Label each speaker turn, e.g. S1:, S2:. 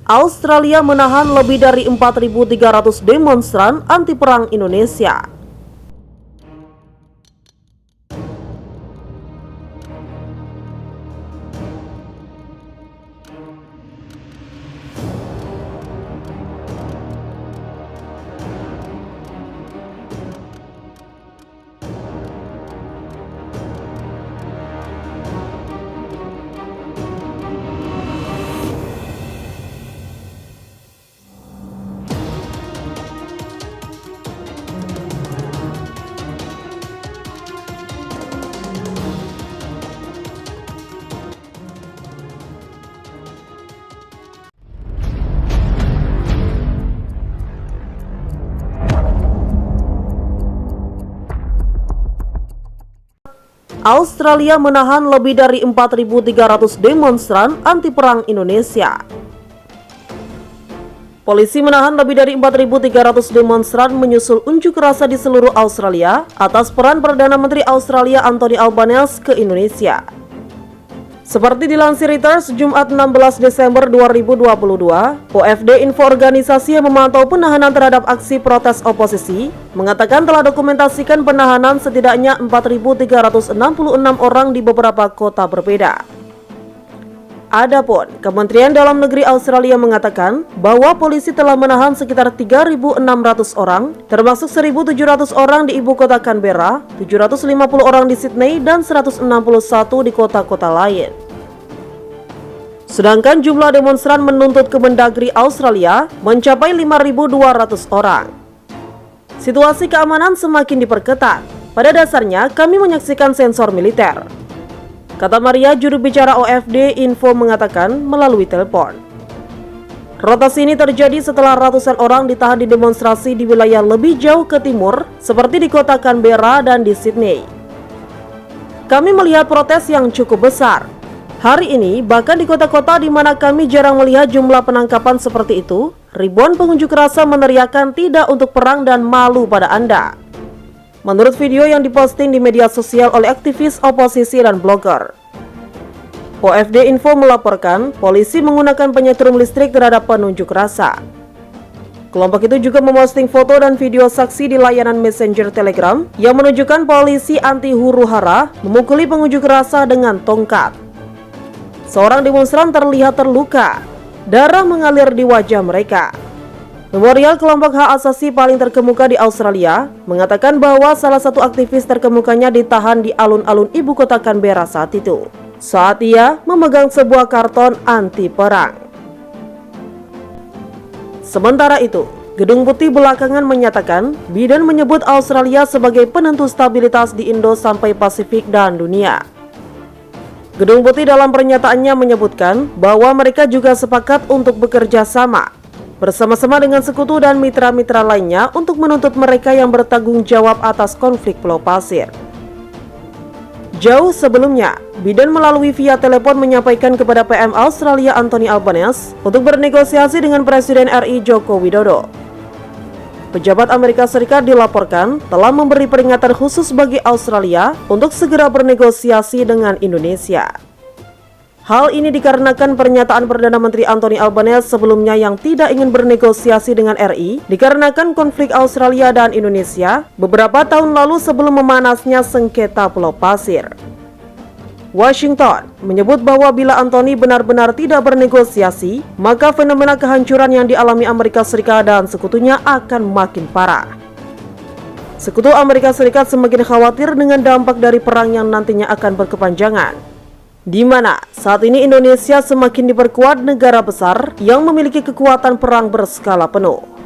S1: Australia menahan lebih dari 4.300 demonstran anti-perang Indonesia. Australia menahan lebih dari 4.300 demonstran anti-perang Indonesia. Polisi menahan lebih dari 4.300 demonstran menyusul unjuk rasa di seluruh Australia atas peran Perdana Menteri Australia Anthony Albanese ke Indonesia. Seperti dilansir Reuters, Jumat 16 Desember 2022, OFD Info organisasi yang memantau penahanan terhadap aksi protes oposisi mengatakan telah dokumentasikan penahanan setidaknya 4.366 orang di beberapa kota berbeda. Adapun, Kementerian Dalam Negeri Australia mengatakan bahwa polisi telah menahan sekitar 3.600 orang, termasuk 1.700 orang di ibu kota Canberra, 750 orang di Sydney, dan 161 di kota-kota lain. Sedangkan jumlah demonstran menuntut Kemendagri Australia mencapai 5.200 orang. Situasi keamanan semakin diperketat. Pada dasarnya, kami menyaksikan sensor militer, kata Maria, juru bicara OFD Info mengatakan melalui telepon. Rotasi ini terjadi setelah ratusan orang ditahan di demonstrasi di wilayah lebih jauh ke timur, seperti di kota Canberra dan di Sydney. Kami melihat protes yang cukup besar. Hari ini, bahkan di kota-kota di mana kami jarang melihat jumlah penangkapan seperti itu, ribuan pengunjuk rasa meneriakkan tidak untuk perang dan malu pada Anda. Menurut video yang diposting di media sosial oleh aktivis oposisi dan blogger. OFD Info melaporkan polisi menggunakan penyetrum listrik terhadap penunjuk rasa. Kelompok itu juga memposting foto dan video saksi di layanan Messenger Telegram yang menunjukkan polisi anti huru-hara memukuli pengunjuk rasa dengan tongkat. Seorang demonstran terlihat terluka, darah mengalir di wajah mereka. Memorial kelompok hak asasi paling terkemuka di Australia mengatakan bahwa salah satu aktivis terkemukanya ditahan di alun-alun ibu kota Canberra saat itu, saat ia memegang sebuah karton anti perang. Sementara itu, Gedung Putih belakangan menyatakan Biden menyebut Australia sebagai penentu stabilitas di Indo sampai Pasifik dan dunia. Gedung Putih dalam pernyataannya menyebutkan bahwa mereka juga sepakat untuk bekerja sama bersama-sama dengan sekutu dan mitra-mitra lainnya untuk menuntut mereka yang bertanggung jawab atas konflik Pulau Pasir. Jauh sebelumnya, Biden melalui via telepon menyampaikan kepada PM Australia Anthony Albanese untuk bernegosiasi dengan Presiden RI Joko Widodo. Pejabat Amerika Serikat dilaporkan telah memberi peringatan khusus bagi Australia untuk segera bernegosiasi dengan Indonesia. Hal ini dikarenakan pernyataan Perdana Menteri Anthony Albanese sebelumnya yang tidak ingin bernegosiasi dengan RI dikarenakan konflik Australia dan Indonesia beberapa tahun lalu sebelum memanasnya sengketa Pulau Pasir. Washington menyebut bahwa bila Anthony benar-benar tidak bernegosiasi, maka fenomena kehancuran yang dialami Amerika Serikat dan sekutunya akan makin parah. Sekutu Amerika Serikat semakin khawatir dengan dampak dari perang yang nantinya akan berkepanjangan, di mana saat ini Indonesia semakin diperkuat negara besar yang memiliki kekuatan perang berskala penuh.